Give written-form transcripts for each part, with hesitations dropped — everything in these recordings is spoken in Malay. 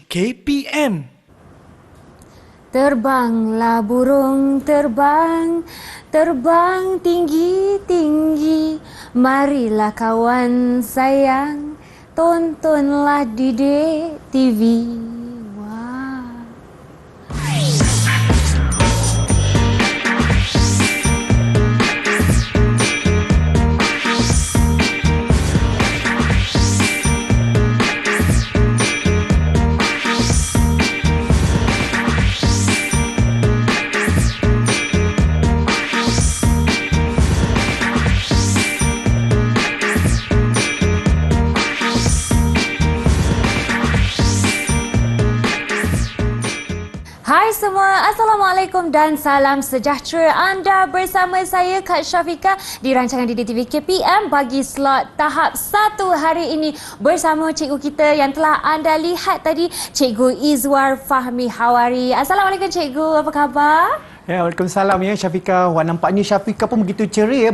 KPM. Terbanglah burung, terbang, terbang tinggi-tinggi. Marilah kawan sayang, tontonlah di DTV. Wah. Hai semua, Assalamualaikum dan salam sejahtera. Anda bersama saya Kak Syafiqah di rancangan DDTV KPM bagi slot tahap 1 hari ini bersama cikgu kita yang telah anda lihat tadi, Cikgu Izwar Fahmi Hawari. Assalamualaikum cikgu, apa khabar? Ya, Waalaikumsalam ya Syafiqah. Wah, nampaknya Syafiqah pun begitu ceria ya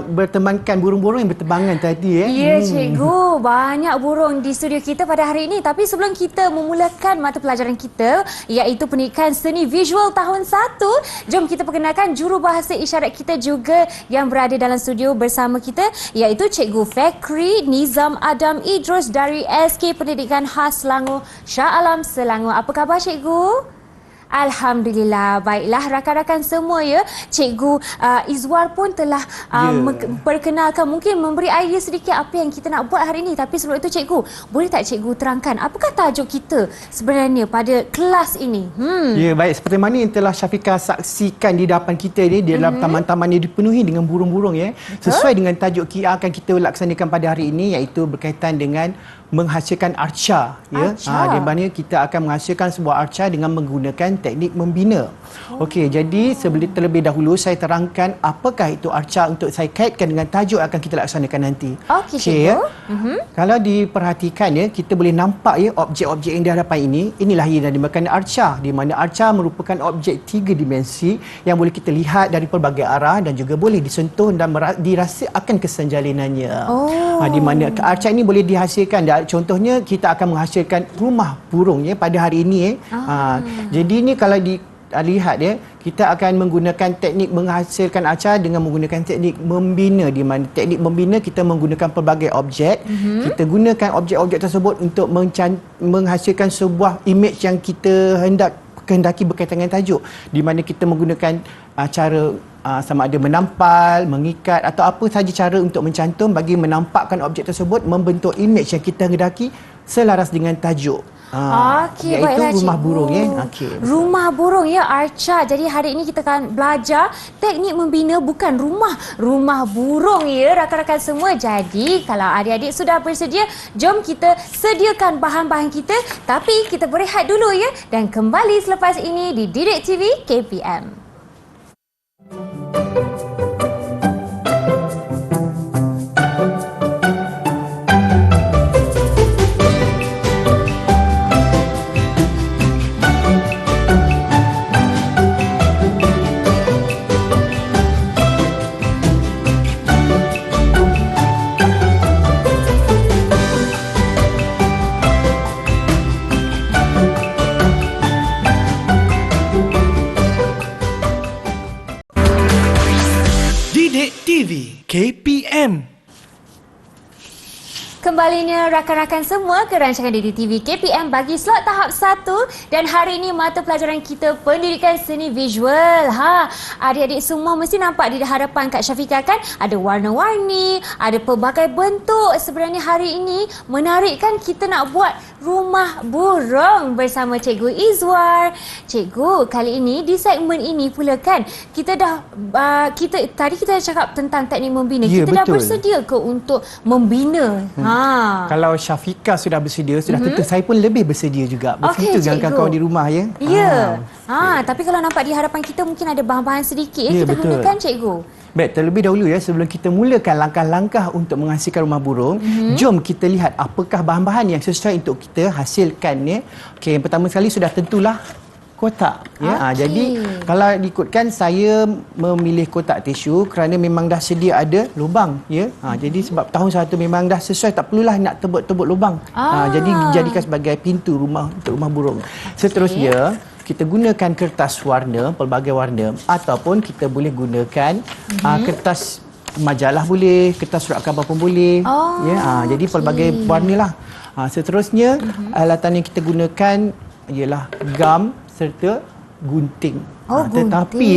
bertemankan burung-burung yang berterbangan tadi ya. Ya cikgu, banyak burung di studio kita pada hari ini. Tapi sebelum kita memulakan mata pelajaran kita iaitu pendidikan seni visual tahun 1, jom kita perkenalkan jurubahasa isyarat kita juga yang berada dalam studio bersama kita iaitu Cikgu Fakri Nizam Adam Idrus dari SK Pendidikan Khas Selangor, Shah Alam Selangor. Apa khabar cikgu? Alhamdulillah, baiklah rakan-rakan semua ya. Cikgu Izwar pun telah perkenalkan, mungkin memberi idea sedikit apa yang kita nak buat hari ini. Tapi sebelum itu cikgu, boleh tak cikgu terangkan apakah tajuk kita sebenarnya pada kelas ini? Ya, baik. Seperti mana yang telah Syafiqah saksikan di depan kita ni, di dalam taman-taman yang dipenuhi dengan burung-burung ya. Sesuai dengan tajuk yang akan kita laksanakan pada hari ini iaitu berkaitan dengan menghasilkan arca ya. Di mana kita akan menghasilkan sebuah arca dengan menggunakan teknik membina. Okey, jadi terlebih dahulu saya terangkan apakah itu arca untuk saya kaitkan dengan tajuk yang akan kita laksanakan nanti. Okey, ya. Kalau diperhatikan ya, kita boleh nampak ya objek-objek yang di hadapan ini, inilah yang dinamakan arca, di mana arca merupakan objek 3 dimensi yang boleh kita lihat dari pelbagai arah dan juga boleh disentuh dan dirasa akan kesanjalinannya. Di mana arca ini boleh dihasilkan. Contohnya kita akan menghasilkan rumah burung ya pada hari ini jadi ini kalau dilihat ya, kita akan menggunakan teknik menghasilkan arca dengan menggunakan teknik membina, di mana teknik membina kita menggunakan pelbagai objek. Kita gunakan objek-objek tersebut untuk menghasilkan sebuah image yang kita kehendaki berkaitan dengan tajuk, di mana kita menggunakan cara sama ada menampal, mengikat atau apa saja cara untuk mencantum bagi menampakkan objek tersebut membentuk image yang kita hendaki selaras dengan tajuk. Okey, baiklah rumah cikgu. burung ya. Rumah burung ya, arca. Jadi hari ini kita akan belajar teknik membina bukan rumah burung ya rakan-rakan semua. Jadi kalau adik-adik sudah bersedia, jom kita sediakan bahan-bahan kita. Tapi kita berehat dulu ya dan kembali selepas ini di Didik TV KPM. Didik TV KPM. Kembalinya rakan-rakan semua ke rancangan DDTV KPM bagi slot tahap 1 dan hari ini mata pelajaran kita pendidikan seni visual. Adik-adik semua mesti nampak di hadapan Kak Syafiqah kan ada warna-warni, ada pelbagai bentuk. Sebenarnya hari ini menarik kan, kita nak buat rumah burung bersama Cikgu Izwar. Cikgu, kali ini di segmen ini pula kan kita tadi kita cakap tentang teknik membina. Ya, kita dah betul. bersedia ke untuk membina? Kalau Syafiqah sudah bersedia, sudah tentu saya pun lebih bersedia juga. Begitu dengan kawan-kawan di rumah ya. Ya. Tapi kalau nampak di hadapan kita mungkin ada bahan-bahan sedikit Ya, kita betul. gunakan cikgu. Baik, terlebih dahulu ya, sebelum kita mulakan langkah-langkah untuk menghasilkan rumah burung, jom kita lihat apakah bahan-bahan yang sesuai untuk kita hasilkan ya. Okey, yang pertama sekali sudah tentulah kotak. Ya. Okey. Jadi kalau diikutkan saya memilih kotak tisu kerana memang dah sedia ada lubang. Ya. Jadi sebab tahun 1 memang dah sesuai, tak perlulah nak tebuk-tebuk lubang. Jadi jadikan sebagai pintu rumah untuk rumah burung. Seterusnya kita gunakan kertas warna, pelbagai warna, ataupun kita boleh gunakan kertas majalah boleh, kertas surat khabar pun boleh. Jadi pelbagai warna lah. Seterusnya alatan yang kita gunakan ialah gam serta gunting. Tetapi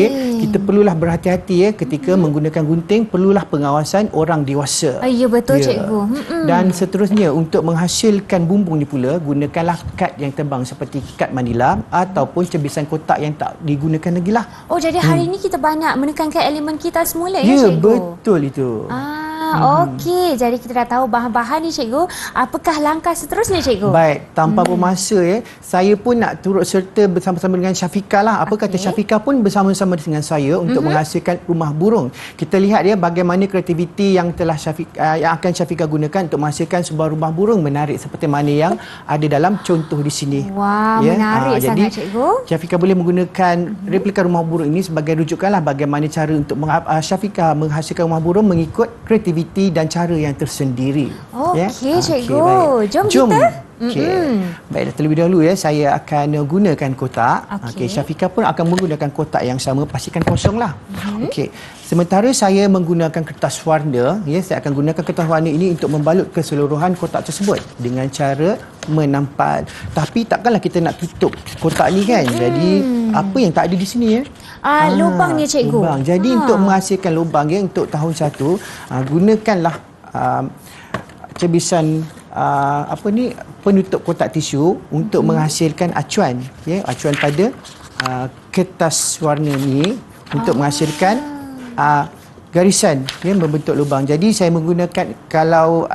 kita perlulah berhati-hati ketika menggunakan gunting, perlulah pengawasan orang dewasa. Ya, betul cikgu. Dan seterusnya untuk menghasilkan bumbung ni pula, gunakanlah kad yang tebang seperti kad Manila ataupun cebisan kotak yang tak digunakan lagi lah. Jadi hari ini kita banyak menekankan elemen kita semula ya, Ya, cikgu? betul itu. Okey. Jadi kita dah tahu bahan-bahan ni, cikgu. Apakah langkah seterusnya, cikgu? Baik, tanpa bermasa saya pun nak turut serta bersama-sama dengan Syafiqah lah. Apa kata Syafiqah pun bersama-sama dengan saya untuk menghasilkan rumah burung. Kita lihat bagaimana kreativiti yang telah yang akan Syafiqah gunakan untuk menghasilkan sebuah rumah burung menarik seperti mana yang ada dalam contoh di sini. Wah, menarik sangat, cikgu. Syafiqah boleh menggunakan replika rumah burung ini sebagai rujukanlah bagaimana cara untuk Syafiqah menghasilkan rumah burung mengikut kreativiti dan cara yang tersendiri. Okey, cikgu. Baik. Jom kita. Baik, terlebih dahulu saya akan gunakan kotak. Syafiqah pun akan menggunakan kotak yang sama, pastikan kosong lah. Sementara saya menggunakan kertas warna, saya akan gunakan kertas warna ini untuk membalut keseluruhan kotak tersebut dengan cara menampal. Tapi takkanlah kita nak tutup kotak ni kan. Jadi apa yang tak ada di sini lubang ni, cikgu. Lubang. Jadi untuk menghasilkan lubang untuk tahun 1, gunakanlah cebisan penutup kotak tisu untuk menghasilkan acuan, acuan pada kertas warna ni untuk menghasilkan garisan membentuk lubang. Jadi saya menggunakan, kalau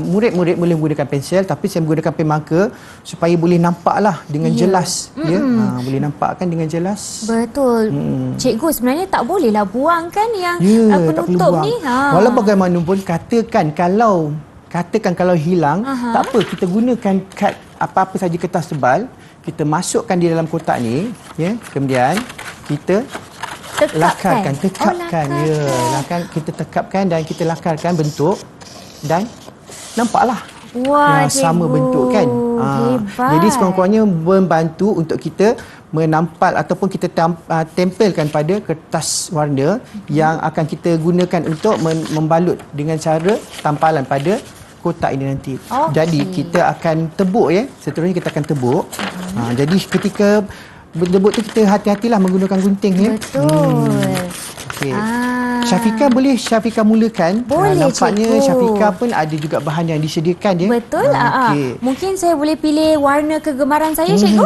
murid-murid boleh menggunakan pensel, tapi saya menggunakan pen marker supaya boleh nampaklah dengan jelas. Boleh nampakkan dengan jelas. Betul. Cikgu, sebenarnya tak bolehlah buang kan yang penutup ni. Walau bagaimanapun, katakan kalau hilang, tak apa, kita gunakan kad apa-apa saja kertas tebal, kita masukkan di dalam kotak ni, kemudian kita lakarkan, tekapkan. Kita tekapkan dan kita lakarkan bentuk dan nampaklah. Wah, sama bentuk kan. Jadi sekurang-kurangnya membantu untuk kita menampal ataupun kita tempelkan pada kertas warna yang akan kita gunakan untuk membalut dengan cara tampalan pada kotak ini nanti. Jadi kita akan tebuk seterusnya kita akan tebuk. Jadi ketika tebuk tu kita hati-hatilah menggunakan gunting Betul. Syafiqah mulakan. Boleh, nampaknya cikgu. Syafiqah pun ada juga bahan yang disediakan Betul. Mungkin saya boleh pilih warna kegemaran saya, cikgu.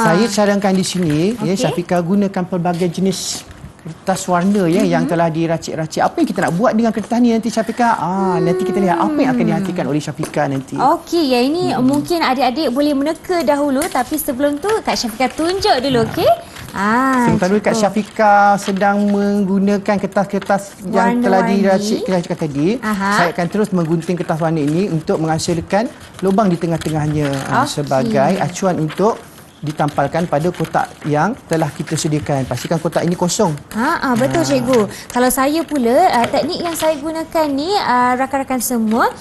Saya cadangkan di sini Syafiqah gunakan pelbagai jenis kertas warna yang telah diracik-racik. Apa yang kita nak buat dengan kertas ni nanti, Syafiqah? Nanti kita lihat apa yang akan dihasilkan oleh Syafiqah nanti. Okey, ini mungkin adik-adik boleh meneka dahulu, tapi sebelum tu Kak Syafiqah tunjuk dulu, okey? Sementara Kak Syafiqah sedang menggunakan kertas-kertas yang telah diracik kita cakap tadi, saya akan terus menggunting kertas warna ini untuk menghasilkan lubang di tengah-tengahnya sebagai acuan untuk ditampalkan pada kotak yang telah kita sediakan. Pastikan kotak ini kosong. Betul, cikgu. Kalau saya pula, teknik yang saya gunakan ni, rakan-rakan semua,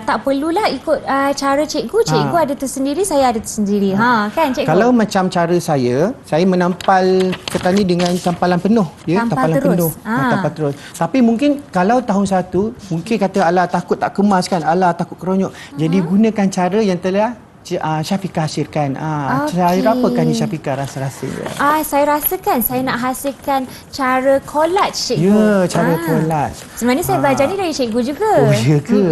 tak perlulah ikut cara cikgu. Cikgu ada tersendiri, saya ada tersendiri. Kan, cikgu? Kalau macam cara saya menampal kertas ni dengan tampalan penuh. Tampalan penuh. Tampal terus. Tapi mungkin kalau tahun 1, mungkin kata alah takut tak kemas kan, alah takut keronyok. Jadi gunakan cara yang telah Syafiqah hasilkan. Cara apakah ni Syafiqah rasa-rasanya? Saya rasakan saya nak hasilkan cara collage, cikgu. Ya, cara collage. Sebenarnya saya belajar ni dari cikgu juga. Oh, ya ke?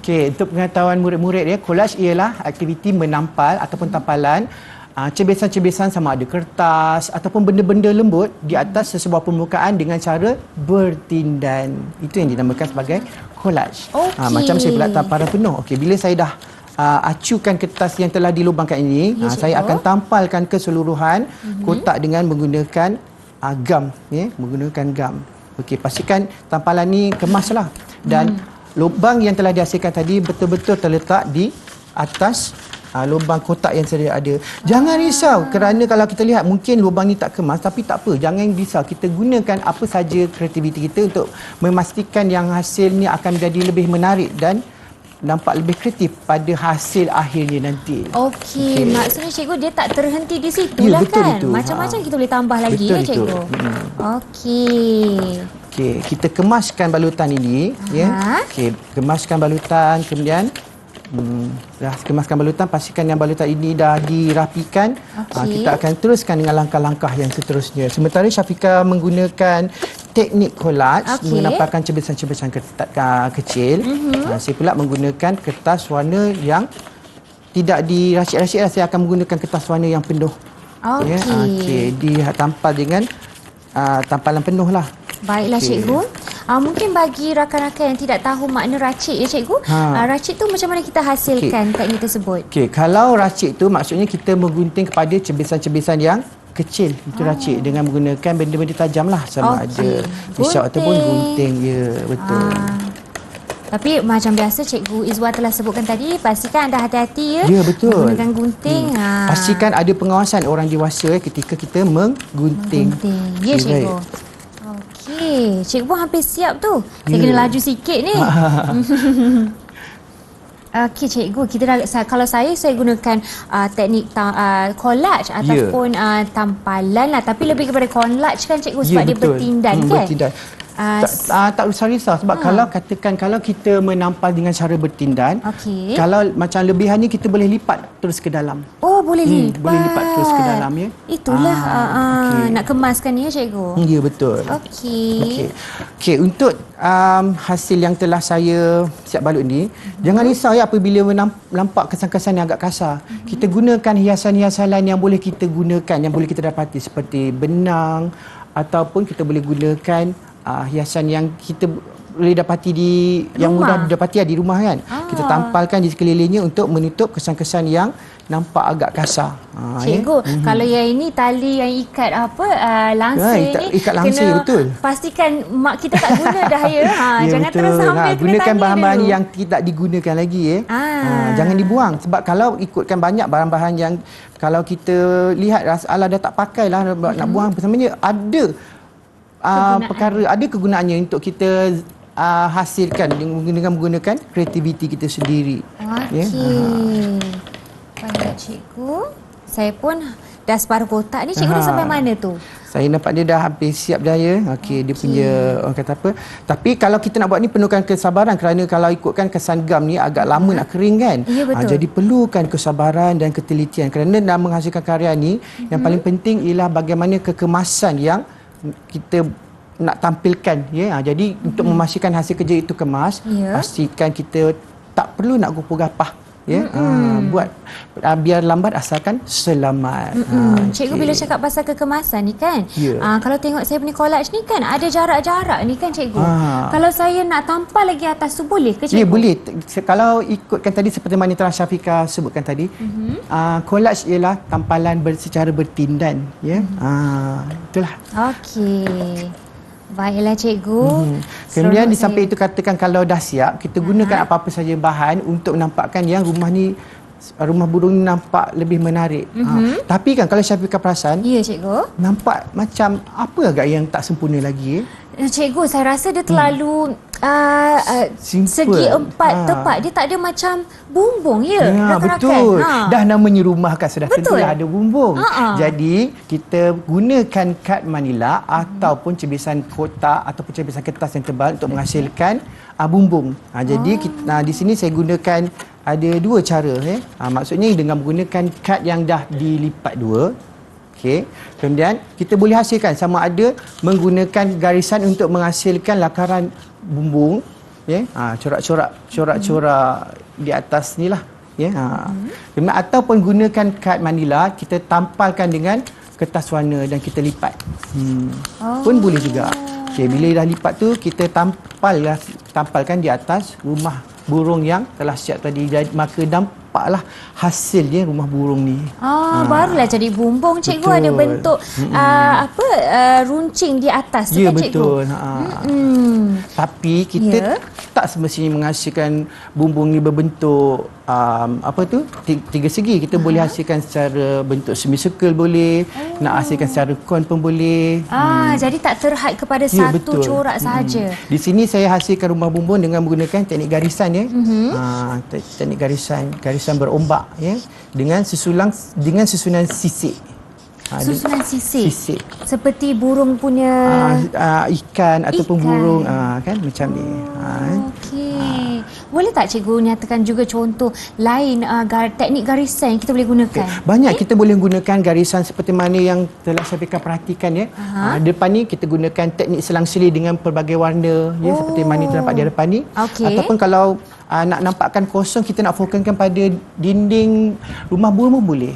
Okey, untuk pengetahuan murid-murid collage ialah aktiviti menampal ataupun tampalan cebisan-cebisan sama ada kertas ataupun benda-benda lembut di atas sesebuah permukaan dengan cara bertindan. Itu yang dinamakan sebagai collage. Macam saya pula tampalan penuh. Okey, bila saya dah acukan kertas yang telah dilubangkan ini, saya akan tampalkan keseluruhan kotak dengan menggunakan gam, menggunakan gam. Okey, pastikan tampalan ni kemaslah dan lubang yang telah dihasilkan tadi betul-betul terletak di atas lubang kotak yang sedia ada. Jangan risau kerana kalau kita lihat mungkin lubang ni tak kemas, tapi tak apa, jangan risau. Kita gunakan apa saja kreativiti kita untuk memastikan yang hasil ni akan jadi lebih menarik dan nampak lebih kreatif pada hasil akhirnya nanti. Okey, maksudnya cikgu dia tak terhenti di situ Ya, lah betul kan? itu. Macam-macam kita boleh tambah lagi Betul ya itu. cikgu. Okey. Okey, kita kemaskan balutan ini, ya. Okey, kemaskan balutan, kemudian dah kemaskan balutan, pastikan yang balutan ini dah dirapikan. Okey. Kita akan teruskan dengan langkah-langkah yang seterusnya. Sementara Syafiqah menggunakan teknik collage, Okey. menampakkan cebisan-cebisan kecil. Saya pula menggunakan kertas warna yang tidak diracik-racik. Saya akan menggunakan kertas warna yang penuh. Okey. Okey, ditampal dengan tampalan penuh lah. Baiklah cikgu. Mungkin bagi rakan-rakan yang tidak tahu makna racik ya cikgu. Racik tu macam mana kita hasilkan teknik tersebut? Okey, kalau racik tu maksudnya kita menggunting kepada cebisan-cebisan yang kecil. Itu racik dengan menggunakan benda-benda tajam lah, sama ada pisau ataupun gunting. Ya, betul. Tapi macam biasa Cikgu Izwa telah sebutkan tadi, pastikan anda hati-hati ya. Ya, betul. Menggunakan gunting. Pastikan ada pengawasan orang dewasa ketika kita menggunting. Ya Okey, cikgu. Okey, cikgu hampir siap tu. Saya kena laju sikit ni. Okey cikgu, kita dah, kalau saya gunakan teknik collage ataupun tampalan lah, tapi lebih kepada collage kan cikgu sebab dia bertindan kan? Bertindan. Tak usah risau sebab kalau kita menampal dengan cara bertindan, kalau macam lebihan ni kita boleh lipat terus ke dalam. Oh, boleh lipat. Boleh lipat terus ke dalam ya. Itulah nak kemaskan ni ya cikgu. Ya, betul. Okey, untuk hasil yang telah saya siap balut ni, jangan risau ya apabila nampak kesan-kesan yang agak kasar. Kita gunakan hiasan-hiasan lain yang boleh kita gunakan, yang boleh kita dapati seperti benang, ataupun kita boleh gunakan hiasan yang kita boleh dapati yang mudah didapati di rumah kan. Kita tampalkan di sekelilingnya untuk menutup kesan-kesan yang nampak agak kasar. Cikgu, kalau yang ini tali yang ikat langsir ni ikat langsir, kena betul. pastikan mak kita tak guna dah ya. Jangan betul. terus ambil kena gunakan tali bahan-bahan dulu. yang tidak digunakan lagi jangan dibuang sebab kalau ikutkan banyak bahan-bahan yang kalau kita lihat dah tak pakai lah nak buang sebenarnya ada perkara, ada kegunaannya untuk kita hasilkan dengan menggunakan kreativiti kita sendiri. Okey. Baik cikgu. Saya pun dah separuh kotak ni. Cikgu dah sampai mana tu? Saya nampak dia dah hampir siap dah ya. Okey, dia punya orang kata apa. Tapi kalau kita nak buat ni perlukan kesabaran kerana kalau ikutkan kesan gam ni agak lama nak kering kan. Ya, betul. Jadi perlukan kesabaran dan ketelitian kerana nak menghasilkan karya ni yang paling penting ialah bagaimana kekemasan yang kita nak tampilkan ya. Jadi untuk memastikan hasil kerja itu kemas, pastikan kita tak perlu nak gopoh-gapah ya. Buat biar lambat asalkan selamat. Cikgu bila cakap pasal kekemasan ni kan, kalau tengok saya punya collage ni kan ada jarak-jarak ni kan cikgu. Kalau saya nak tampal lagi atas tu boleh ke cikgu? Ya, boleh. Kalau ikutkan tadi seperti mana telah Syafiqah sebutkan tadi, collage ialah tampalan secara bertindan ya. Itulah. Okey. Baiklah cikgu. Kemudian di samping itu katakan kalau dah siap, kita gunakan apa-apa saja bahan untuk menampakkan yang rumah burung ni nampak lebih menarik. Tapi kan kalau Syafiqah perasan, ya cikgu, nampak macam apa agak yang tak sempurna lagi. Cikgu, saya rasa dia terlalu segi empat tepat. Dia tak ada macam bumbung ya, rakan-rakan. Betul. Dah namanya rumah kan sudah tentulah ada bumbung. Jadi kita gunakan kad manila ataupun cebisan kotak ataupun cebisan kertas yang tebal untuk menghasilkan bumbung. Jadi di sini saya gunakan ada dua cara maksudnya dengan menggunakan kad yang dah dilipat dua. Okey. Kemudian kita boleh hasilkan sama ada menggunakan garisan untuk menghasilkan lakaran bumbung corak-corak di atas ni lah kemudian ataupun gunakan kad manila kita tampalkan dengan kertas warna dan kita lipat pun boleh juga. Okey, bila dah lipat tu kita tampalkan di atas rumah burung yang telah siap tadi, maka nampaklah hasilnya rumah burung ni. Barulah jadi bumbung. Cikgu betul. ada bentuk runcing di atas tu ya, kan cikgu? Betul. Tapi kita tak semestinya menghasilkan bumbung ni berbentuk apa tu, tiga segi. Kita boleh hasilkan secara bentuk semicircle boleh, nak hasilkan secara kon pun boleh. Jadi tak terhad kepada Ya, satu betul. corak sahaja. Di sini saya hasilkan rumah bumbung dengan menggunakan teknik garisan ya. Teknik garisan berombak ya, dengan susunan sisik. Susunan sisik. Sisik. Seperti burung punya. Ikan ataupun Ikan. burung kan macam ni. Okey. Boleh tak cikgu nyatakan juga contoh lain teknik garisan yang kita boleh gunakan? Banyak kita boleh gunakan garisan seperti mana yang telah Syafiqah perhatikan ya. Depan ni kita gunakan teknik selang-seli dengan pelbagai warna ya, seperti mana yang nampak di depan ni. Okey. Ataupun kalau nak nampakkan kosong, kita nak fokuskan pada dinding rumah burung pun boleh.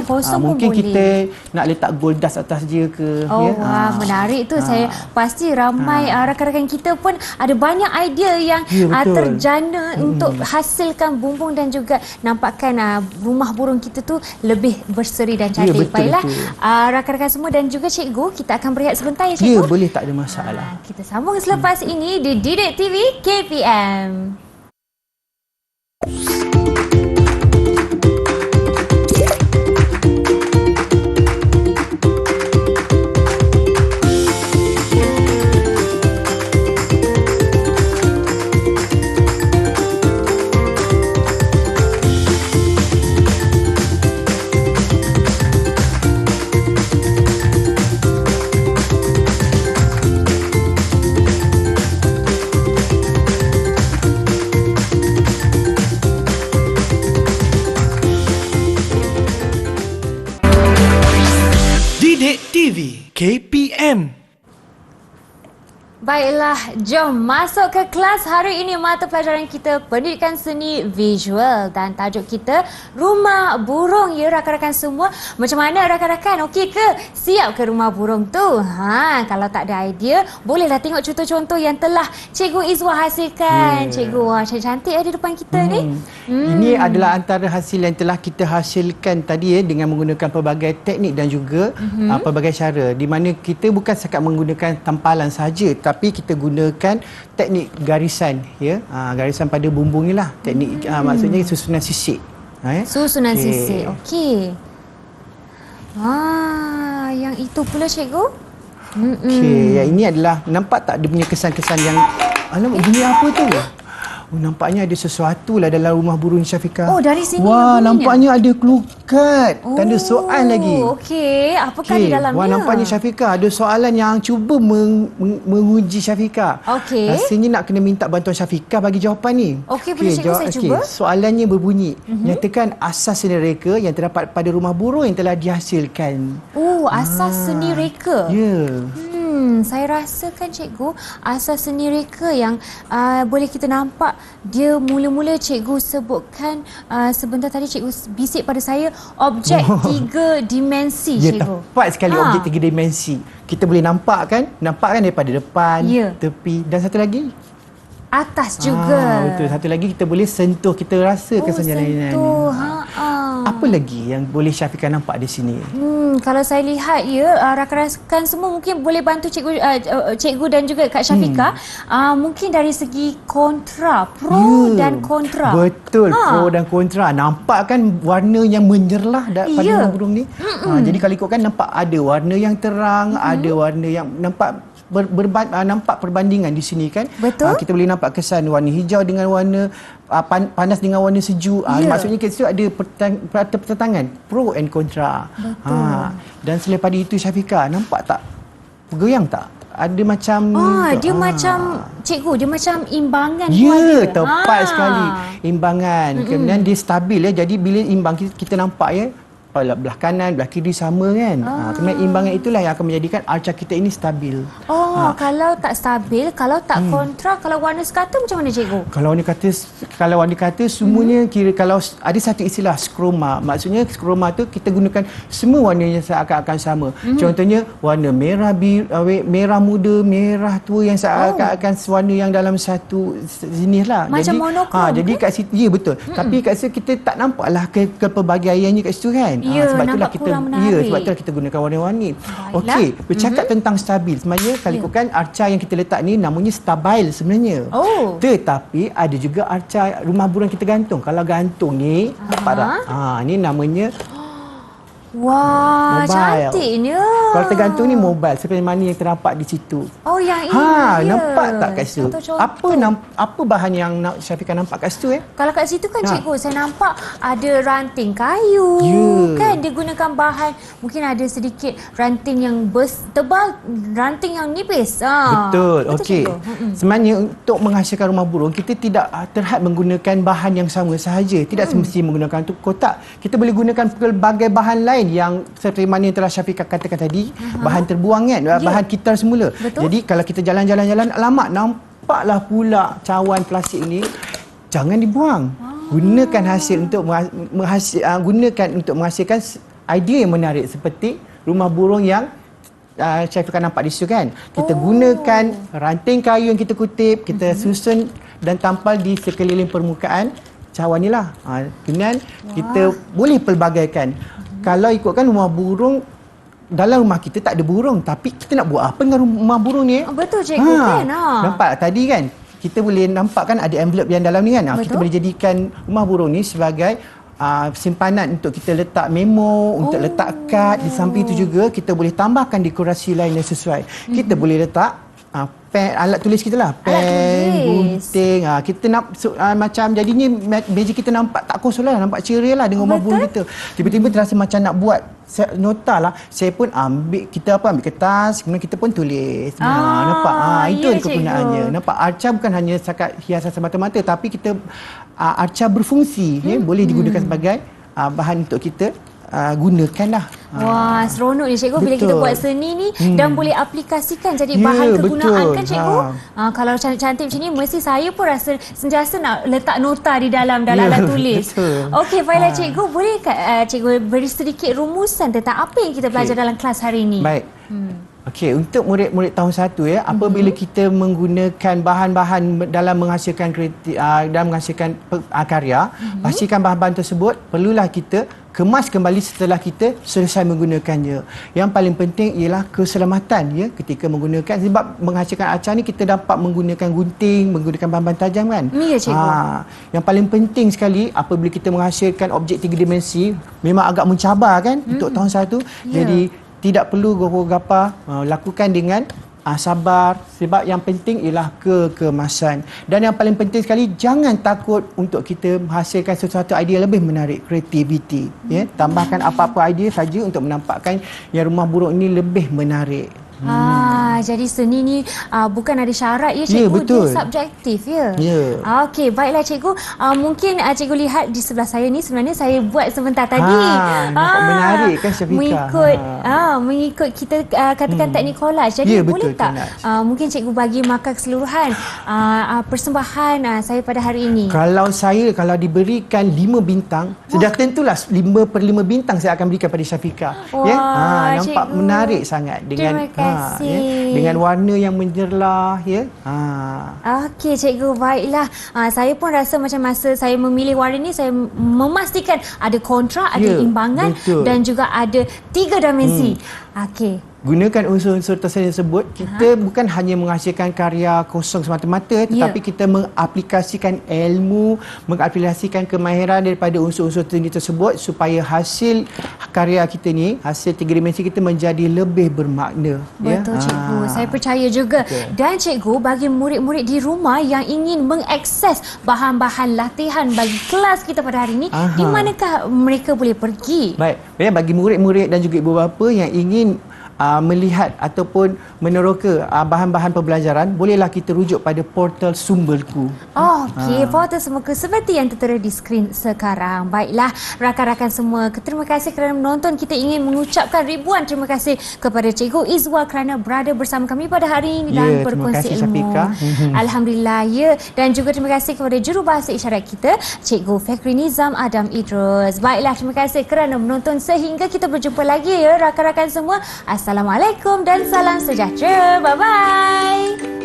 Kosong pun mungkin boleh. kita nak letak gold dust atas dia ke. Wah, menarik tu. Saya pasti ramai rakan-rakan kita pun ada banyak idea yang Ya, betul. terjana untuk hasilkan bumbung dan juga nampakkan rumah burung kita tu lebih berseri dan Ya, cantik. betul, Baiklah, betul. rakan-rakan semua dan juga cikgu, kita akan berehat sebentar ya Ya, cikgu. boleh, tak ada masalah. Kita sambung selepas ini di Didik TV KPM. Didik TV KPM. Baiklah, jom masuk ke kelas. Hari ini mata pelajaran kita Pendidikan Seni Visual dan tajuk kita Rumah Burung. Ya rakan-rakan semua, macam mana rakan-rakan? Okey ke? Siap ke rumah burung tu? Kalau tak ada idea, bolehlah tengok contoh-contoh yang telah Cikgu Izwa hasilkan. Cikgu, wah cantik di depan kita ni. Ini adalah antara hasil yang telah kita hasilkan tadi ya, dengan menggunakan pelbagai teknik dan juga pelbagai cara, di mana kita bukan sekat menggunakan tampalan sahaja, tapi kita gunakan teknik garisan ya. Garisan pada bumbung ni lah. Teknik maksudnya susunan sisik. Susunan sisik. Okey. Yang itu pula cikgu. Okey, yang ini adalah, nampak tak dia punya kesan-kesan yang bunyi apa tu? Nampaknya ada sesuatu lah dalam rumah burung Syafiqah. Dari sini Wah, bunyinya. nampaknya ada clue card. Tanda soal lagi. Okey, apakah di dalamnya? Wah, nampaknya Syafiqah ada soalan yang cuba menguji Syafiqah. Okey. Rasanya nak kena minta bantuan Syafiqah bagi jawapan ni. Okey, boleh cikgu saya cuba? Soalannya berbunyi, nyatakan asas seni reka yang terdapat pada rumah burung yang telah dihasilkan. Asas seni reka. Ya. Saya rasakan cikgu, asas seni reka yang boleh kita nampak, dia mula-mula cikgu sebutkan sebentar tadi cikgu bisik pada saya objek 3 dimensi Ya, cikgu. tepat sekali objek 3 dimensi. Kita boleh nampak kan daripada depan, Ya. tepi dan satu lagi Atas juga. betul, satu lagi kita boleh sentuh, kita rasakan sejalanan. sentuh. Apa lagi yang boleh Syafiqah nampak di sini? Kalau saya lihat ya, rakan-rakan semua mungkin boleh bantu cikgu dan juga Kak Syafiqah. Mungkin dari segi kontra, pro dan kontra. Betul, pro dan kontra. Nampak kan warna yang menyerlah pada Ya. rumah burung ni? Jadi kalau ikutkan nampak ada warna yang terang, ada warna yang nampak nampak perbandingan di sini kan. Betul. Kita boleh nampak kesan warna hijau dengan warna panas dengan warna sejuk. Maksudnya kita ada pertentangan pro and kontra. Dan selepas itu Syafiqah, nampak tak bergoyang tak? Ada macam Dia macam cikgu, dia macam imbangan tu ya, ada. tepat sekali. Imbangan. Kemudian dia stabil ya. Jadi bila imbang kita nampak ya, belah kanan, belah kiri sama kan. Kemudian imbangan itulah yang akan menjadikan arca kita ini stabil. Kalau tak stabil, kalau tak kontra, kalau warna sekata macam mana cikgu? Kalau warna kata semuanya kira, kalau ada satu istilah skroma. Maksudnya skroma tu kita gunakan semua warnanya seakan-akan sama. Contohnya warna merah merah muda, merah tua yang seakan-akan warna yang dalam satu jenis lah. Macam monokrom Jadi kat situ, ya betul. Tapi kat situ kita tak nampaklah kepelbagaiannya kat situ kan. Ya, sebab itulah nampak kita kurang menarik. sebab itulah kita gunakan warna-warni. Baiklah. Okey, bercakap tentang stabil. Sebenarnya kalau ikutkan arca yang kita letak ni namanya stabil sebenarnya. Oh. Tetapi ada juga arca rumah burung kita gantung. Kalau gantung ni dapat tak? Ni namanya Wah, mobile. cantiknya. Kalau tergantung ni mobile seperti mana yang terdapat di situ. Oh, yang ini. Nampak tak kat situ? Contoh. Apa bahan yang Syafiqah nampak kat situ Kalau kat situ kan cikgu, saya nampak ada ranting kayu. Kan dia gunakan bahan, mungkin ada sedikit ranting yang tebal, ranting yang nipis. Betul. Okey. Sebenarnya Sebenarnya untuk menghasilkan rumah burung, kita tidak terhad menggunakan bahan yang sama sahaja. Tidak semesti menggunakan untuk kotak. Kita boleh gunakan pelbagai bahan lain yang seperti mana yang telah Syafiqah katakan tadi, bahan terbuang kan, bahan kitar semula. Betul. Jadi kalau kita jalan-jalan, alamak nampaklah pula cawan plastik ini, jangan dibuang. Gunakan hasil untuk gunakan untuk menghasilkan idea yang menarik seperti rumah burung yang Syafiqah nampak di situ kan. Kita gunakan ranting kayu yang kita kutip, kita susun dan tampal di sekeliling permukaan cawan ni lah. Kemudian kita boleh pelbagaikan. Kalau ikutkan rumah burung, dalam rumah kita tak ada burung, tapi kita nak buat apa dengan rumah burung ni? Betul cikgu kan. Nampak tadi kan? Kita boleh nampak kan ada envelope yang dalam ni kan? Kita boleh jadikan rumah burung ni sebagai simpanan untuk kita letak memo, untuk letak kad. Di samping itu juga kita boleh tambahkan dekorasi lain yang sesuai. Kita boleh letak pen, alat tulis kita lah, pen, gunting. Kita nak macam jadinya meja kita nampak tak kosong lah, nampak ceria lah dengan rumah burung kita. Tiba-tiba terasa macam nak buat nota lah. Saya pun ambil kertas, kemudian kita pun tulis. Nampak? Itu kegunaannya. Nampak? Arca bukan hanya setakat hiasan semata-mata, tapi kita arca berfungsi. Boleh digunakan sebagai bahan untuk kita gunakanlah. Wah, seronok ni cikgu bila kita buat seni ni dan boleh aplikasikan jadi bahan kegunaan kan cikgu. Kalau cantik-cantik macam ni mesti saya pun rasa sentiasa nak letak nota di dalam alat tulis. Okey, baiklah cikgu, boleh cikgu beri sedikit rumusan tentang apa yang kita belajar dalam kelas hari ini? Baik. Okey, untuk murid-murid tahun 1 apabila kita menggunakan bahan-bahan dalam menghasilkan karya, pastikan bahan-bahan tersebut perlulah kita kemas kembali setelah kita selesai menggunakannya. Yang paling penting ialah keselamatan ketika menggunakan, sebab menghasilkan arca ni kita dapat menggunakan gunting, menggunakan bahan-bahan tajam kan. Ya, cikgu. Yang paling penting sekali apabila kita menghasilkan objek 3 dimensi memang agak mencabar kan untuk tahun 1. Jadi tidak perlu gapa-gapa, lakukan dengan sabar, sebab yang penting ialah kekemasan. Dan yang paling penting sekali, jangan takut untuk kita menghasilkan sesuatu idea lebih menarik, kreativiti. Tambahkan apa-apa idea saja untuk menampakkan yang rumah burung ini lebih menarik. Jadi seni ni bukan ada syarat cikgu, betul. dia subjektif Ya. Okey, baiklah cikgu. Mungkin cikgu lihat di sebelah saya ni sebenarnya saya buat sebentar tadi. Nampak menarik kan Syafiqah? Mengikut kita katakan teknik collage. Jadi boleh tak mungkin cikgu bagi markah keseluruhan persembahan saya pada hari ini? Kalau diberikan 5 bintang, sudah tentulah 5/5 bintang saya akan berikan pada Syafiqah. Nampak cikgu menarik sangat dengan dengan warna yang menjerlah Okey cikgu, baiklah. Saya pun rasa macam masa saya memilih warna ni, saya memastikan ada kontra, ada imbangan dan juga ada 3 dimensi. Okey. Gunakan unsur-unsur tersebut. Kita bukan hanya menghasilkan karya kosong semata-mata, tetapi kita mengaplikasikan ilmu, mengaplikasikan kemahiran daripada unsur-unsur seni tersebut supaya hasil karya kita ni, hasil 3 dimensi kita menjadi lebih bermakna. Betul cikgu, saya percaya juga. Dan cikgu, bagi murid-murid di rumah yang ingin mengakses bahan-bahan latihan bagi kelas kita pada hari ini, di manakah mereka boleh pergi? Baik, bagi murid-murid dan juga ibu bapa yang ingin melihat ataupun meneroka bahan-bahan pembelajaran, bolehlah kita rujuk pada portal Sumberku. Okey, portal Sumberku seperti yang tertera di skrin sekarang. Baiklah, rakan-rakan semua, terima kasih kerana menonton. Kita ingin mengucapkan ribuan terima kasih kepada Cikgu Izwa kerana berada bersama kami pada hari ini dan berkongsi ilmu. Alhamdulillah, dan juga terima kasih kepada jurubahasa isyarat kita, Cikgu Fakri Nizam Adam Idrus. Baiklah, terima kasih kerana menonton sehingga kita berjumpa lagi rakan-rakan semua. Assalamualaikum dan salam sejahtera. Bye-bye.